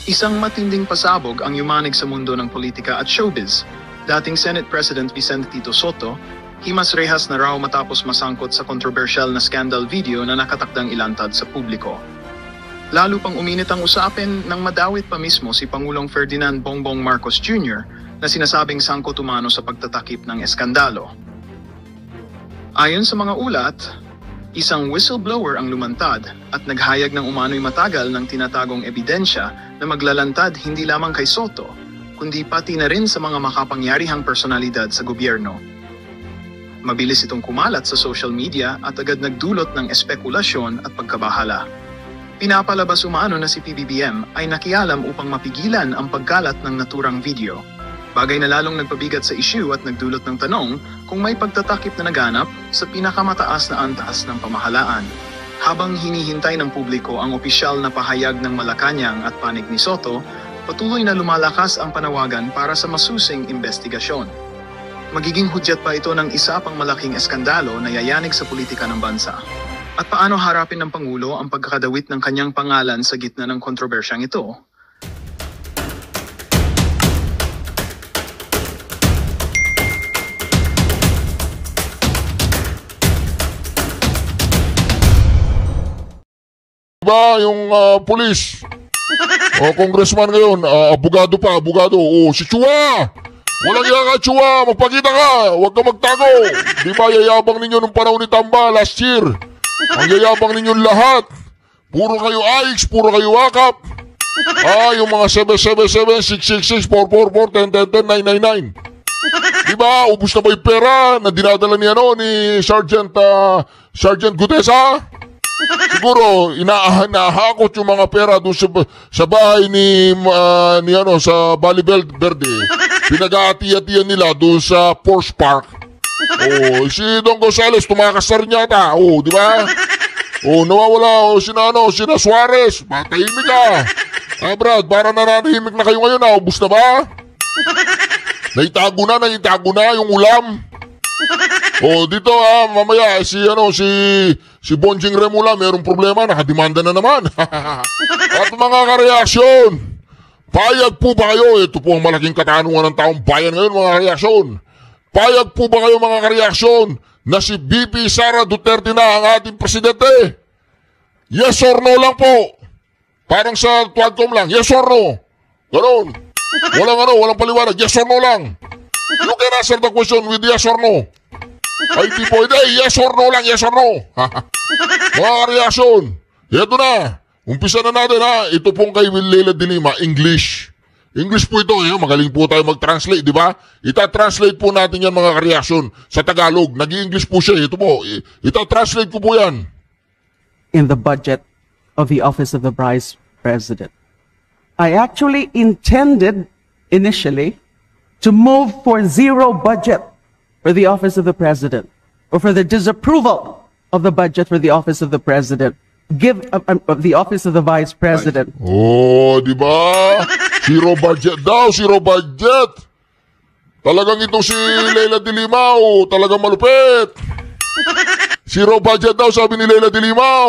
Isang matinding pasabog ang yumanig sa mundo ng politika at showbiz. Dating Senate President Vicente Tito Sotto, himas rehas na raw matapos masangkot sa kontrobersyal na scandal video na nakatakdang ilantad sa publiko. Lalo pang uminit ang usapin nang madawit pa mismo si Pangulong Ferdinand Bongbong Marcos Jr. na sinasabing sangkot umano sa pagtatakip ng eskandalo. Ayon sa mga ulat, isang whistleblower ang lumantad at naghayag ng umano'y matagal ng tinatagong ebidensya na maglalantad hindi lamang kay Sotto, kundi pati na rin sa mga makapangyarihang personalidad sa gobyerno. Mabilis itong kumalat sa social media at agad nagdulot ng espekulasyon at pagkabahala. Pinapalabas umano na si PBBM ay nakialam upang mapigilan ang pagkalat ng naturang video. Bagay na lalong nagpabigat sa issue at nagdulot ng tanong kung may pagtatakip na naganap sa pinakamataas na antas ng pamahalaan. Habang hinihintay ng publiko ang opisyal na pahayag ng Malacanang at panig ni Sotto, patuloy na lumalakas ang panawagan para sa masusing investigasyon. Magiging hudyat pa ito ng isa pang malaking eskandalo na yayanig sa politika ng bansa. At paano harapin ng Pangulo ang pagkakadawit ng kanyang pangalan sa gitna ng kontrobersyang ito? Diba yung pulis? O congressman ngayon, abogado pa, abogado. O si Chua! Walang iya ka, Chua! Magpakita ka! Huwag ka magtago! Diba yayabang ninyo nung panahon ni Tamba last year? Ang yayabang ninyong lahat. Puro kayo AIX, puro kayo wakap. Yung mga 777, 666, 444, 1010, 999. Diba? Ubus na ba yung pera na dinadala ni Sergeant Gutesa? Siguro, inahakot yung mga pera doon sa bahay sa Bali Verde. Pinag-aati-atiyan nila doon sa Porsche Park. Si Don Gonzales, tumakas na rin yata. Di ba? Nawawala. Sina Suarez. Matahimik ka. Brad, para nananahimik na kayo ngayon. Ubus na ba? Naitago na yung ulam. Dito mamaya si Bonjing Remula mayroong problema, nakademanda na naman. At mga kareaksyon, payag po ba kayo? Ito po ang malaking katanungan ng taong bayan ngayon, mga kareaksyon. Payag po ba kayo, mga kareaksyon, na si VP Sara Duterte na ang ating presidente? Yes or no lang po. Parang sa Tuadcom lang, yes or no. Ganon. Walang paliwanag, yes or no lang. You can answer the question with yes or no. Ay di po, yes or no lang, yes or no. Mga kareaksyon, ito na. Umpisa na natin Ito pong kay Leila de Lima, English po ito, magaling po tayo mag-translate, di ba? Ita-translate po natin yan, mga kareaksyon, sa Tagalog. Nag-i-English po siya, ito po. Ita-translate ko po yan. In the budget of the Office of the Vice President, I actually intended initially to move for zero budget for the Office of the President, or for the disapproval of the budget for the Office of the President. The Office of the Vice President. Di ba? Zero budget daw, zero budget. Talagang itong si Leila de Lima, talagang malupit. Zero budget daw, sabi ni Leila de Lima.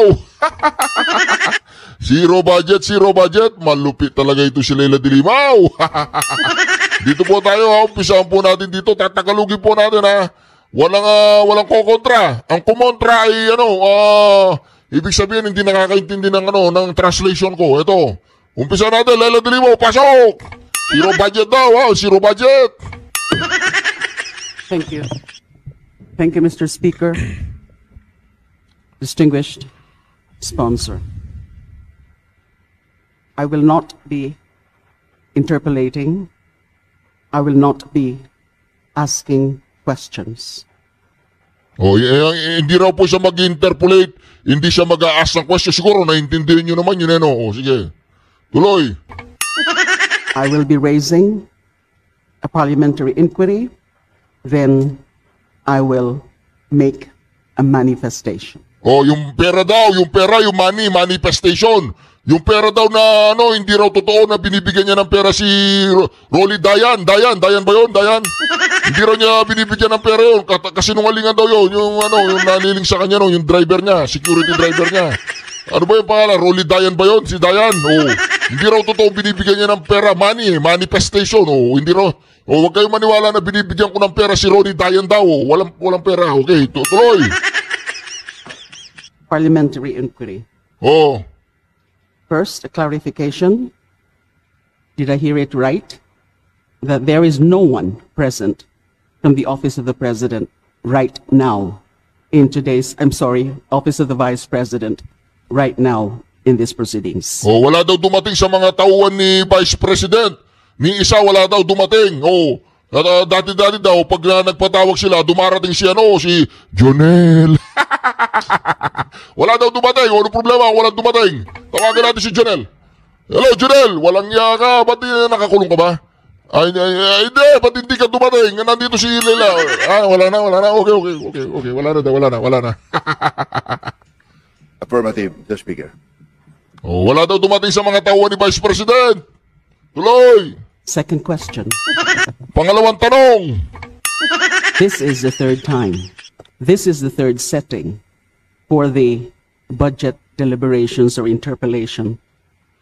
Zero budget. Malupit talaga ito si Leila de Lima. Dito po tayo, umpisahan po natin dito. Tatagalugin po natin Walang kokontra. Ang kumontra ay ibig sabihin hindi nakakaintindi ng translation ko. Ito. Umpisa natin, Leila de Lima, pasok! Zero budget daw, zero budget. Thank you. Thank you, Mr. Speaker. Distinguished sponsor. I will not be interpolating. I will not be asking questions. Hindi raw po siya mag-interpolate, hindi siya mag-a-ask ng question. Siguro naintindihan nyo naman yun, sige. Tuloy. I will be raising a parliamentary inquiry, then I will make a manifestation. Yung pera daw, yung money, manifestation. Yung pera daw na hindi raw totoo na binibigyan niya ng pera si Rolly Dayan ba yun? Dayan? Hindi raw niya binibigyan ng pera yun. Kasinungalingan daw yun. Yung naliling sa kanya, yung driver niya, security driver niya. Ano ba yung pangalan? Rolly Dayan ba yun? Si Dayan? Oo. Hindi raw totoo binibigyan niya ng pera. Money, manifestation. Oo. Hindi raw. O, huwag kayong maniwala na binibigyan ko ng pera si Rolly Dayan daw. Walang pera. Okay, tuloy. Parliamentary inquiry. Oo. First, a clarification. Did I hear it right? That there is no one present from the Office of the President right now in today's, Office of the Vice President right now in these proceedings. Oh, wala daw dumating sa mga tauhan ni Vice President. Ni isa wala daw dumating. Oh, dati-dati daw pag nagpatawag sila, dumarating si Jonel. Wala daw dumating. Ano problema? Walang dumating. Tawagan natin si Jonel. Hello, Jonel. Walang iya ka. Ba't nakakulong ka ba? Ay, hindi. Ba't hindi ka dumating? Nandito si Leila. Wala na. Okay. Wala na. Affirmative, the Speaker. Oh, wala daw dumating sa mga tauhan ni Vice President. Tuloy. Second question. Pangalawang tanong. This is the third time. This is the third setting for the budget deliberations or interpellation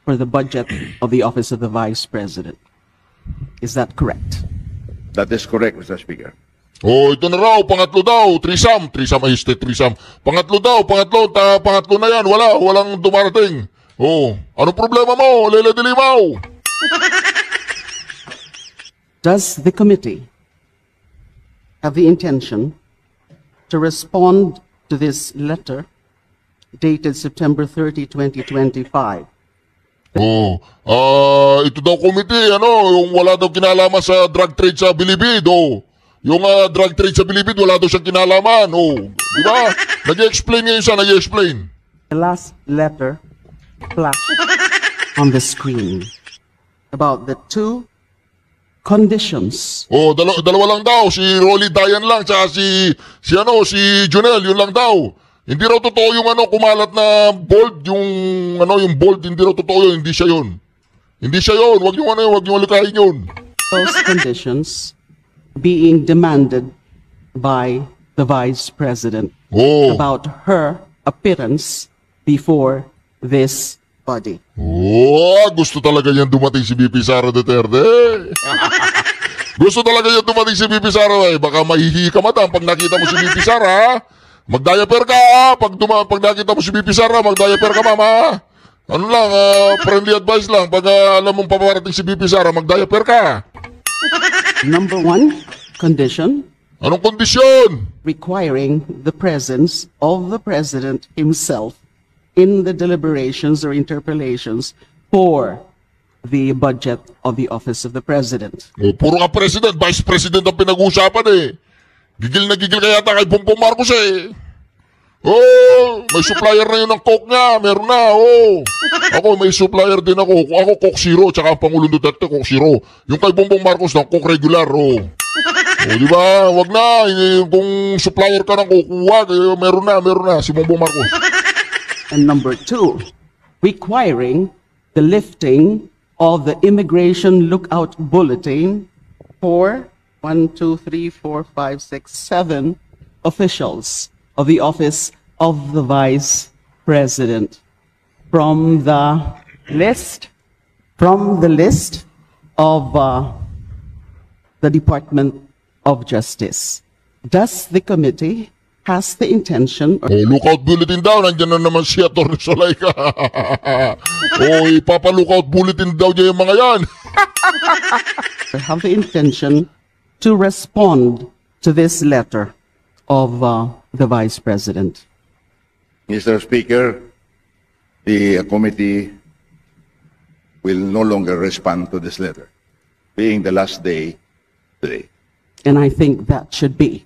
for the budget of the Office of the Vice President. Is that correct? That is correct, Mr. Speaker. Oh, ito na raw, pangatlo daw, threesome ayiste, threesome. Pangatlo na yan, walang dumarating. Oh, anong problema mo, Leila de Limao? Does the committee have the intention to respond to this letter dated September 30, 2025? Oh, ito daw committee, yung wala daw kinalaman sa drug trade sa Bilibid, oh. Yung drug trade sa Bilibid, wala daw siyang kinalaman, oh. Di ba? Nag-i-explain ngayon siya, nag-i-explain. The last letter flashed on the screen about the two conditions. Oh, dalawa lang daw, si Rolly Dayan lang, tsaka si Jonel, yun lang daw. Hindi raw totoo yung kumalat na bold, yung bold, hindi raw totoo yun, hindi siya yun. Wag yung alikahin yun. Those conditions being demanded by the Vice President about her appearance before this body. Oh, gusto talaga yan dumating si BP Sara Duterte. Gusto talaga yan dumating si BP Sara. Baka mahihi ka madam pag nakita mo si BP Sara. Mag-diaper ka. Pag nakita mo si BP Sara, mag-diaper ka mama. Ano lang, friendly advice lang. Pag alam mong paparating si BP Sara, mag-diaper ka. Number one condition. Anong kondisyon? Requiring the presence of the President himself in the deliberations or interpellations for the budget of the Office of the President. Oh, puro ka President, Vice President ang pinag-uusapan eh. Gigil na gigil kaya tayo kay Bongbong Marcos eh. Oh, may supplier na yun ng Coke niya, meron na, oh. Ako, may supplier din ako. Ako, Coke Zero, tsaka ang Pangulong Duterte, Coke Zero. Yung kay Bongbong Marcos ng Coke Regular, oh. O, di ba? Wag na. Kung supplier ka ng Coke, wag. Meron na, si Bongbong Marcos. And number two, requiring the lifting of the Immigration Lookout Bulletin for 7 officials of the Office of the Vice President from the list of the Department of Justice. Does the committee has the intention Oh, lookout bulletin daw. Nandiyan na naman si Atty. Solayka. Oh, ipapa-lookout bulletin daw niya yung mga yan. have the intention to respond to this letter of the Vice President? Mr. Speaker, the committee will no longer respond to this letter, being the last day today. And I think that should be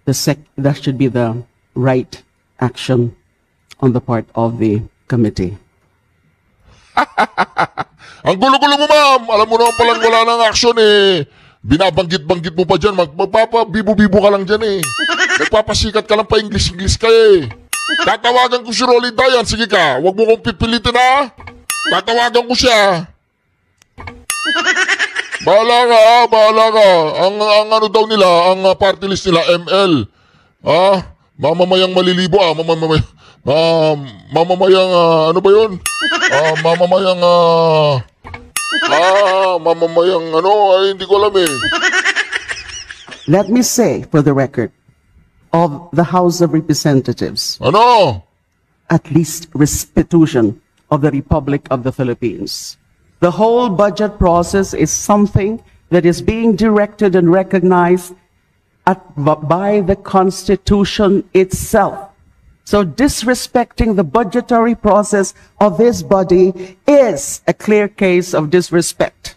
the right action on the part of the committee. Ang gulo-gulo mo, ma'am. Alam mo naman palang wala ng action eh. Binabanggit-banggit mo pa dyan. Magpapabibo-bibo ka lang dyan eh. Nagpapasikat ka lang pa English ka eh. Tatawagan ko si Rolly Dayan. Sige ka, huwag mo kong pipilitin ha. Tatawagan ko siya. Bahala ka. Ang ano daw nila, ang party list nila, ML. Mamamayang malilibo mamamayang, ano ba yun? Mamamayang, ano, ay hindi ko alam eh. Let me say, for the record, of the House of Representatives, Ano? at least restitution of the Republic of the Philippines. The whole budget process is something that is being directed and recognized by the Constitution itself. So disrespecting the budgetary process of this body is a clear case of disrespect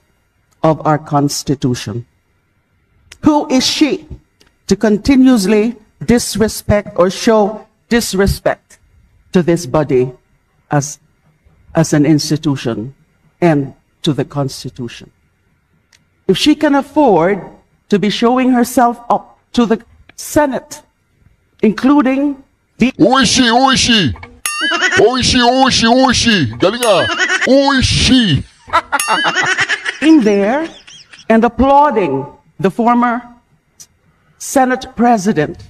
of our Constitution. Who is she to continuously disrespect or show disrespect to this body as an institution and to the Constitution? If she can afford to be showing herself up to the Senate, including the Who is she? Who is she? Who is she? Who is she? Who is she? Galing ah. Who is she? in there and applauding the former Senate President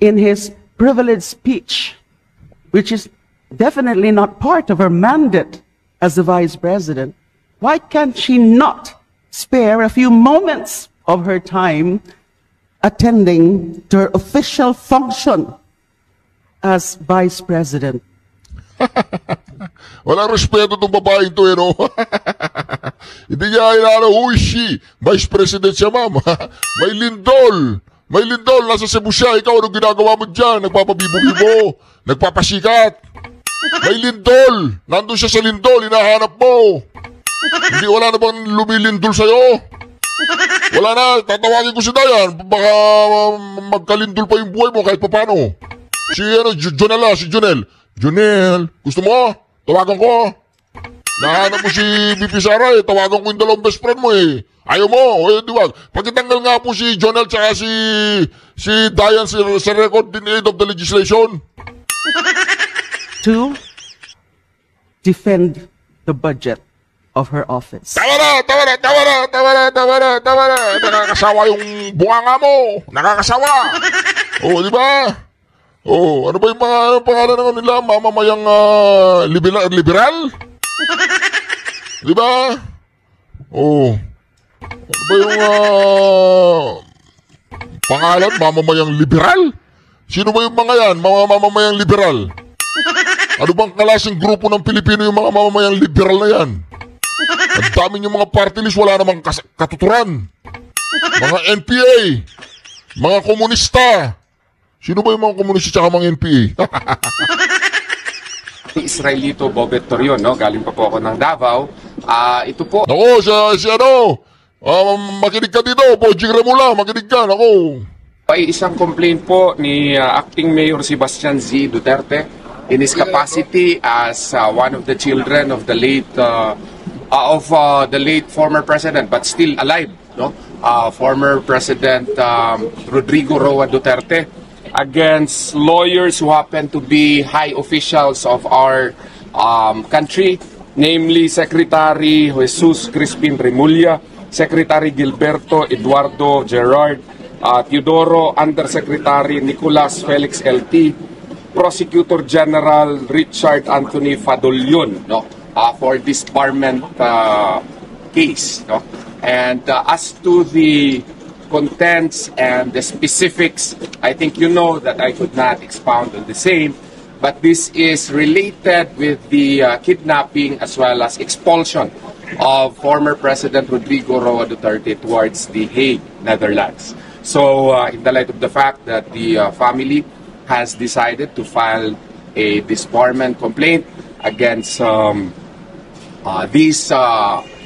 in his privileged speech, which is definitely not part of her mandate as the Vice President, why can't she not spare a few moments of her time attending to her official function as Vice President? Walang respeto itong babaeng to, no? Hindi niya inala, who is she? Vice President siya, ma'am. May lindol. May lindol. Nasa Cebu siya. Ikaw, anong ginagawa mo dyan? Nagpapabibo-bibo. Nagpapasikat. May lindol. Nandun siya sa lindol. Hinahanap mo. Hindi, wala na bang lumilindol sa'yo? Wala na. Tatawagin ko si Dayan. Baka magkalindol pa yung buhay mo kahit papano. Si, Jonel, si Jonel. Jonel, gusto mo? Tawagan ko. Nahanap mo si BP Sara eh. Tawagan ko yung dalawang best friend mo eh. Ayaw mo. Eh, di ba? Pagkitanggal nga po si Jonel tsaka si Dayan sa record in aid of the legislation. To defend the budget of her office. Tawa na. Nakakasawa yung bunganga mo. Nakakasawa. Oo, di ba? Oh, ano ba yung mga pangalan ng nila? Mamamayang liberal? Di ba? Oh. Ano ba yung pangalan? Mamamayang liberal? Sino ba yung mga yan? Mga mamamayang liberal? Ano bang klaseng grupo ng Pilipino yung mga mamamayang liberal na yan? Ang dami yung mga party list, wala namang katuturan. Mga NPA, mga komunista. Sino ba yung mga komunista tsaka mga NPA? Israelito Bobet Torion, no? Galing pa po ako ng Davao. Ito po. Ako, si ano, makinig ka dito, Bonjing Remula, makinig ka, ako. Ay isang complaint po ni Acting Mayor Sebastian Z. Duterte in his capacity as one of the children of the late former president, but still alive, no? Former President Rodrigo Roa Duterte, against lawyers who happen to be high officials of our country, namely Secretary Jesus Crispin Remulla, Secretary Gilberto Eduardo Gerard, Teodoro Undersecretary Nicolas Felix LT, Prosecutor General Richard Anthony Fadolion, no, for disbarment case, no. And as to the contents and the specifics, I think you know that I could not expound on the same, but this is related with the kidnapping as well as expulsion of former President Rodrigo Roa Duterte towards The Hague, Netherlands. So in the light of the fact that the family has decided to file a disbarment complaint against these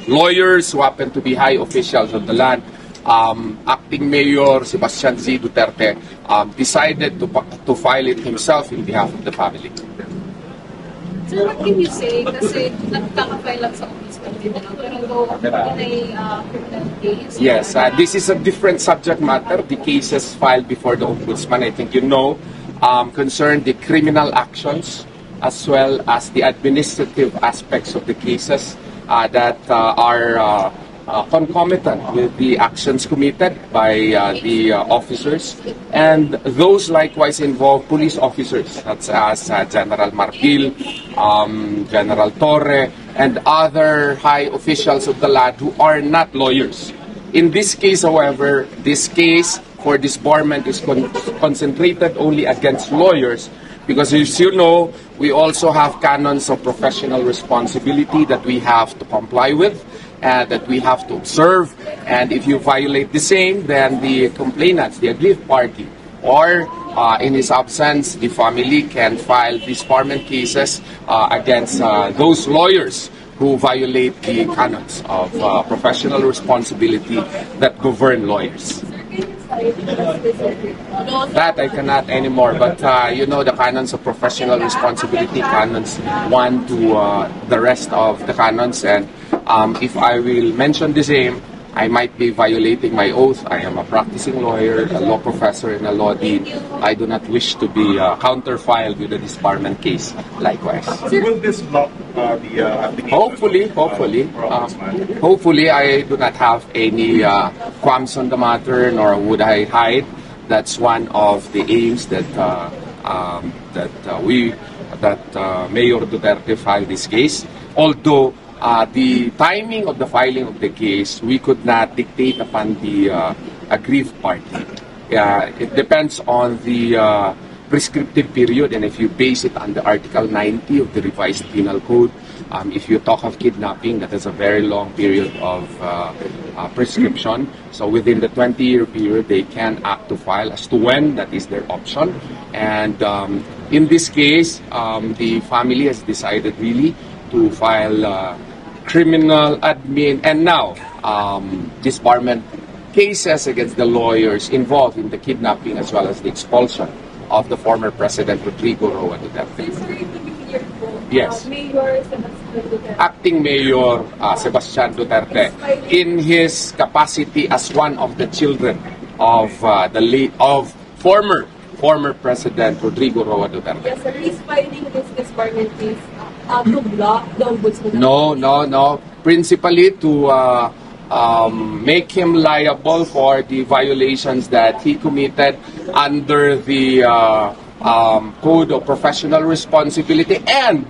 lawyers who happen to be high officials of the land, Acting Mayor Sebastian Z. Duterte decided to file it himself in behalf of the family. So what can you say? Kasi nagkaka-file lang sa office pero in a criminal case? Yes, this is a different subject matter. The cases filed before the Ombudsman, I think you know, concern the criminal actions as well as the administrative aspects of the cases that are concomitant with the actions committed by the officers, and those likewise involve police officers such as General Marpil, General Torre, and other high officials of the land who are not lawyers. In this case, however, this case for disbarment is concentrated only against lawyers, because as you know, we also have canons of professional responsibility that we have to comply with, and that we have to observe. And if you violate the same, then the complainants, the aggrieved party, or in his absence, the family can file disbarment cases against those lawyers who violate the canons of professional responsibility that govern lawyers. That I cannot anymore, but you know, the canons of professional responsibility, canons 1 to the rest of the canons, and if I will mention the same, I might be violating my oath. I am a practicing lawyer, a law professor, and a law dean. I do not wish to be counter-filed with a disbarment case likewise. Will this block the application? Hopefully, I do not have any qualms on the matter, nor would I hide. That's one of the aims that Mayor Duterte filed this case. Although the timing of the filing of the case, we could not dictate upon the aggrieved party. It depends on the prescriptive period, and if you base it on the Article 90 of the revised penal code, if you talk of kidnapping, that is a very long period of prescription. So within the 20-year period, they can act to file. As to when, that is their option. And in this case, the family has decided really to file criminal, admin, and now disbarment cases against the lawyers involved in the kidnapping as well as the expulsion of the former President Rodrigo Roa Duterte. Yes. Acting Mayor Sebastian Duterte, in his capacity as one of the children of former President Rodrigo Roa Duterte. Yes, sir. He's filing this disbarment case to block the ombudsman. No. Principally to make him liable for the violations that he committed under the Code of Professional Responsibility, and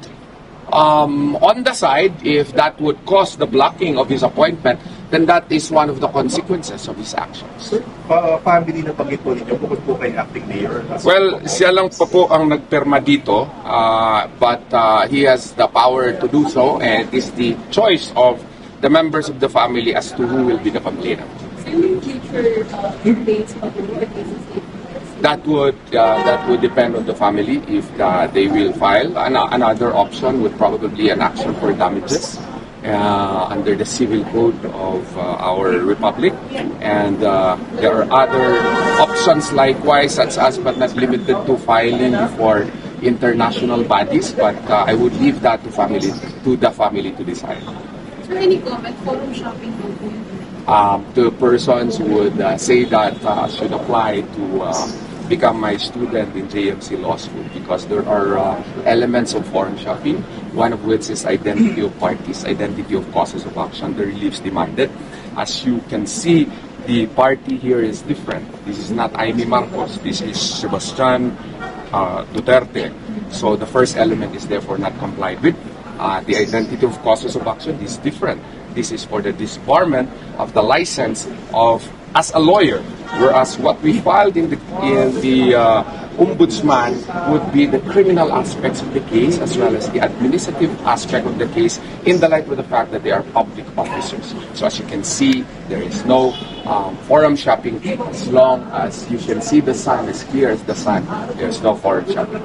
on the side, if that would cause the blocking of his appointment, then that is one of the consequences of his actions. Family na pagit po ninyo, bukod po kay acting mayor? Well, siya lang pa po ang nagperma dito, but he has the power to do so, and it is the choice of the members of the family as to who will be the complainant. So in future updates of the cases? That would depend on the family if they will file. Another option would probably be an action for damages under the civil code of our republic, and there are other options likewise, such as but not limited to filing before international bodies. But I would leave that to the family to decide. So any comment? Forum shopping? The persons would say that should apply to become my student in JMC Law School, because there are elements of forum shopping, one of which is identity of parties, identity of causes of action, the reliefs demanded. As you can see, the party here is different. This is not Amy Marcos, this is Sebastian Duterte. So the first element is therefore not complied with. The identity of causes of action is different. This is for the disbarment of the license as a lawyer, whereas what we filed in the ombudsman would be the criminal aspects of the case as well as the administrative aspect of the case, in the light of the fact that they are public officers. So as you can see, there is no forum shopping. As long as you can see the sun as clear as the sun, there is no forum shopping.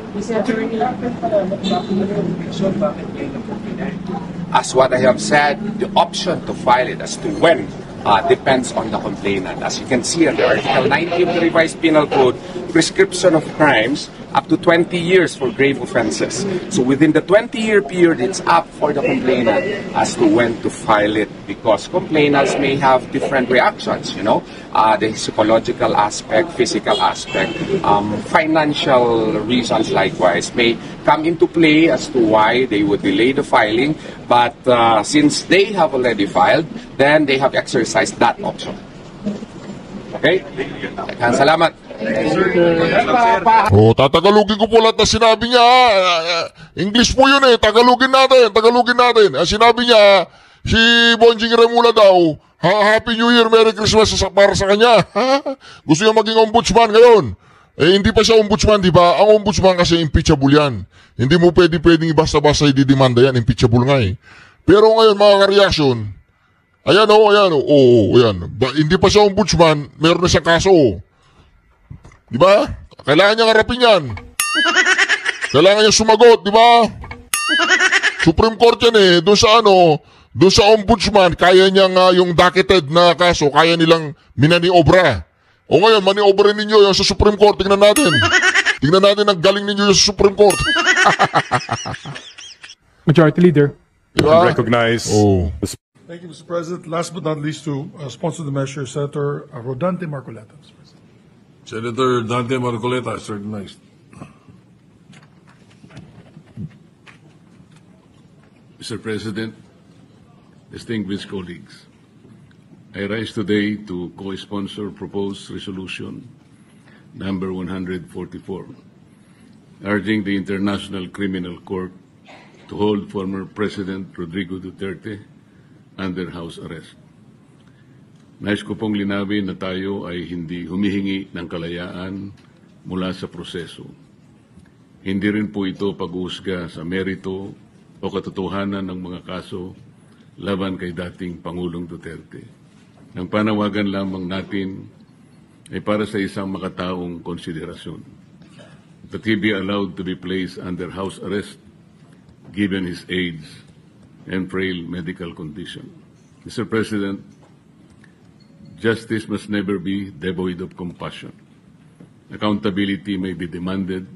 As what I have said, the option to file it as to when depends on the complainant. As you can see in the Article 90 of the revised penal code, prescription of crimes up to 20 years for grave offenses. So within the 20-year period, it's up for the complainant as to when to file it, because complainants may have different reactions, the psychological aspect, physical aspect, financial reasons likewise may come into play as to why they would delay the filing. But since they have already filed, then they have exercised that option. Okay? Salamat. Tatagalugin ko po lahat na sinabi niya. English po yun Tagalugin natin. Sinabi niya, si Bonjing Remula daw, Happy New Year, Merry Christmas para sa kanya. Gusto niya maging ombudsman ngayon. Hindi pa siya ombudsman, di ba? Ang ombudsman kasi impeachable yan. Hindi mo pwedeng basta-basta ididimanda yan. Impeachable nga Pero ngayon, mga ka-reaction, ayan. Hindi pa siya ombudsman, meron na siyang kaso. Di ba? Kailangan niyang harapin yan. Kailangan niyang sumagot, di ba? Supreme Court yan doon sa ombudsman, kaya niyang yung docketed na kaso, kaya nilang minaniobra. O ngayon, maniobra ninyo yung sa Supreme Court, tingnan natin. Tingnan natin ang galing ninyo yung sa Supreme Court. Majority Leader. Diba? Recognize. Thank you, Mr. President. Last but not least, to sponsor the measure, Senator Rodante Marcoleta. Senator Dante Marcoleta is recognized. Mr. President, distinguished colleagues, I rise today to co-sponsor proposed resolution number 144, urging the International Criminal Court to hold former President Rodrigo Duterte under house arrest. Nais ko pong linawin na tayo ay hindi humihingi ng kalayaan mula sa proseso. Hindi rin po ito pag-uusga sa merito o katotohanan ng mga kaso laban kay dating Pangulong Duterte. Ang panawagan lamang natin ay para sa isang makataong konsiderasyon, that he be allowed to be placed under house arrest given his age and frail medical condition. Mr. President, justice must never be devoid of compassion. Accountability may be demanded,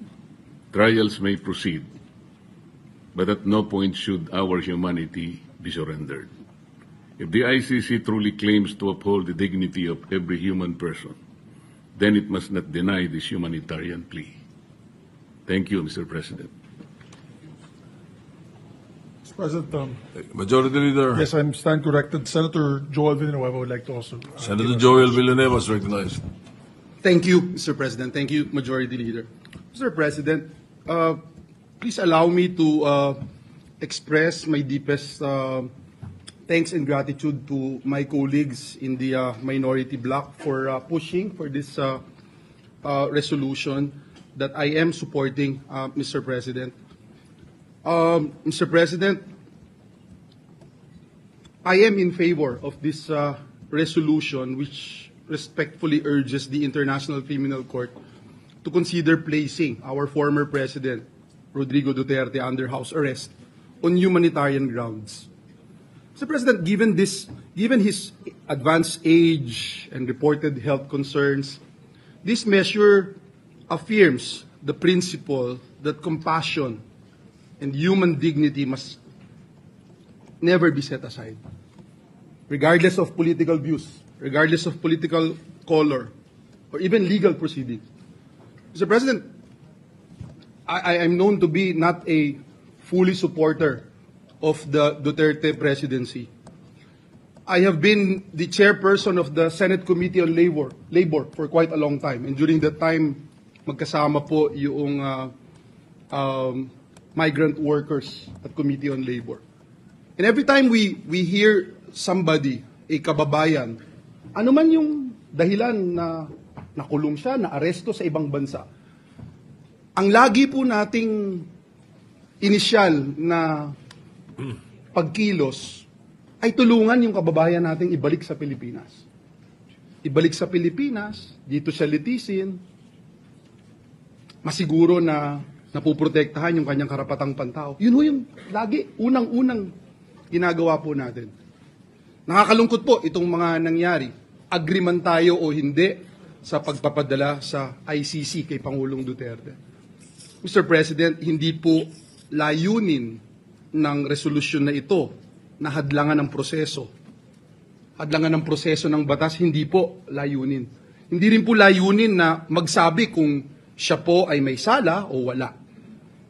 trials may proceed, but at no point should our humanity be surrendered. If the ICC truly claims to uphold the dignity of every human person, then it must not deny this humanitarian plea. Thank you, Mr. President. Mr. President, Majority Leader. yes, I'm stand corrected. Senator Joel Villanueva would like to also. Senator Joel Villanueva is recognized. Thank you, Mr. President. Thank you, Majority Leader. Mr. President, please allow me to express my deepest thanks and gratitude to my colleagues in the minority bloc for pushing for this resolution that I am supporting, Mr. President. Mr. President, I am in favor of this resolution, which respectfully urges the International Criminal Court to consider placing our former President, Rodrigo Duterte, under house arrest on humanitarian grounds. Mr. President, given his advanced age and reported health concerns, this measure affirms the principle that compassion and human dignity must never be set aside, regardless of political views, regardless of political color, or even legal proceedings. Mr. President, I am known to be not a fully supporter of the Duterte presidency. I have been the chairperson of the Senate Committee on Labor for quite a long time. And during that time, magkasama po yung migrant workers at Committee on Labor. And every time we hear somebody, a kababayan, ano man yung dahilan na nakulong siya, na aresto sa ibang bansa, ang lagi po nating inisyal na pagkilos ay tulungan yung kababayan nating ibalik sa Pilipinas. Ibalik sa Pilipinas, dito siya litisin, masiguro na napuprotektahan yung kanyang karapatang pantao. Yun ho yung lagi, unang-unang ginagawa po natin. Nakakalungkot po itong mga nangyari. Agree man tayo o hindi sa pagpapadala sa ICC kay Pangulong Duterte. Mr. President, hindi po layunin ng resolusyon na ito na hadlangan ng proseso. Hadlangan ng proseso ng batas, hindi po layunin. Hindi rin po layunin na magsabi kung siya po ay may sala o wala.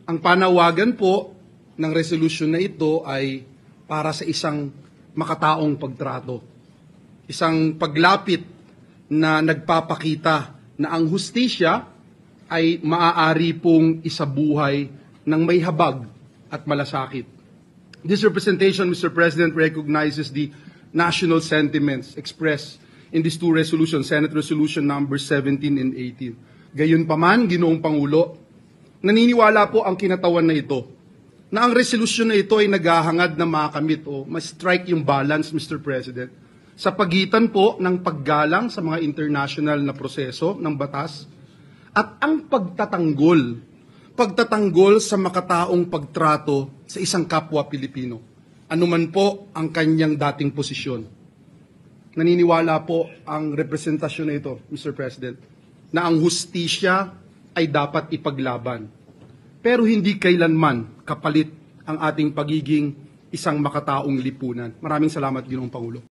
Ang panawagan po ng resolusyon na ito ay para sa isang makataong pagtrato. Isang paglapit na nagpapakita na ang hustisya ay maaari pong isabuhay ng may habag at malasakit. This representation, Mr. President, recognizes the national sentiments expressed in these two resolutions, Senate Resolution number 17 and 18. Gayunpaman, Ginoong Pangulo, naniniwala po ang kinatawan na ito na ang resolusyon na ito ay naghahangad na makamit o ma-strike yung balance, Mr. President, sa pagitan po ng paggalang sa mga international na proseso ng batas at ang pagtatanggol sa makataong pagtrato sa isang kapwa Pilipino, anuman po ang kanyang dating posisyon. Naniniwala po ang representasyon na ito, Mr. President, na ang hustisya ay dapat ipaglaban. Pero hindi kailanman kapalit ang ating pagiging isang makataong lipunan. Maraming salamat, Ginoong Pangulo.